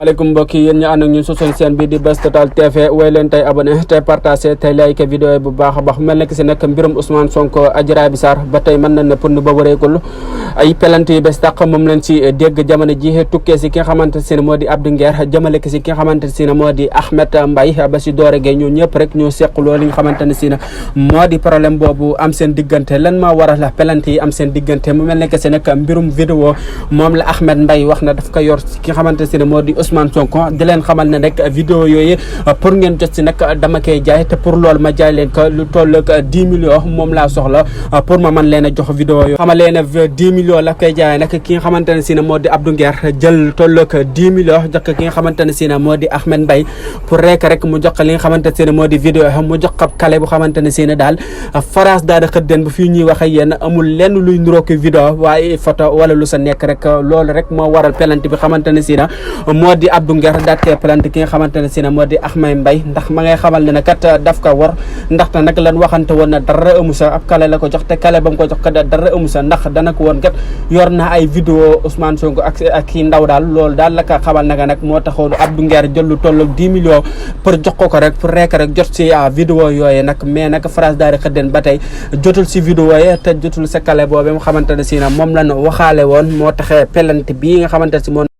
Alaikum mbokk yi yéen ñu ànd ak ñun suñu chaîne bi di Buzz Total TV way leen tey abonné tey partagé tey like vidéo bu baax a baax mel na ki si nag mbirum Ousmane Sonko Adji Raby Sarr ba tey mën nañ ne pour nu ba wareegul ay pelante yu bees tàq moom lañ ci dégg jamono ji tukkee si ki nga xamante si ne moo di Abdou Nguer jëmale ki si ki nga xamante si ne moo di Ahmed Mbaye ba si Doore Gueye ñoo ñëpp rek ñoo seq loolu li nga xamante ne si ne moo di problème boobu am seen diggante lan maa waral la pelante yi am seen diggante mu mel ne ki si nag mbirum vidéo moom la Ahmed Mbaye wax na daf ko yor si ki nga xamante si ne moo di Ousmane Sonko di leen xamal ne rek vidéo yooyu pour ngeen jot si nag dama koy jaay te pour loolu ma jaay leen ko lu toll ak 10 millions moom laa soxla pour ma mën leen a jox vidéo yooyu xamal leen ne 10 millions la koy jaay nag ki nga xamante ne si ne moo di Abdou Nguer jël lu toll ak 10 millions jox ko ki nga xamante ne si ne moo di Ahmed Mbaye pour rek mu jox li nga xamante ne si ne moo di vidéo mu jox ko kale bu xamante ne si ne daal France daal di xëddeen ba fii ñuy wax ak yéen amul lenn luy nuroo ko vidéo waaye photo wala lu sa nekk rek loolu rek moo waral pelante bi xamante ne si ne moo di Abdou Nguer daat koy pelante ki nga xamante ne si ne moo di Ahmed Mbaye ndax ma ngay xamal ne kat daf ko war ndaxte nag lan waxante woon na dara amu sa ab kale la ko jox te kale ba mu ko jox kat dara amu sa ndax dana ko woon kat yor na ay vidéo Ousmane Sonko ak kii ndaw daal loolu daal la ko xamal naka nag moo taxoon Abdou Nguer jël lu toll ak 10 millions pour jox ko rek pour rek jot si vidéo yooyu nag mais nag France daal di xëddeen ba tey jotul si vidéo yi te jotul sa kale boobu mu xamante ne si ne moom la ñu waxaale woon moo taxee pelante bii nga xamante ne si moom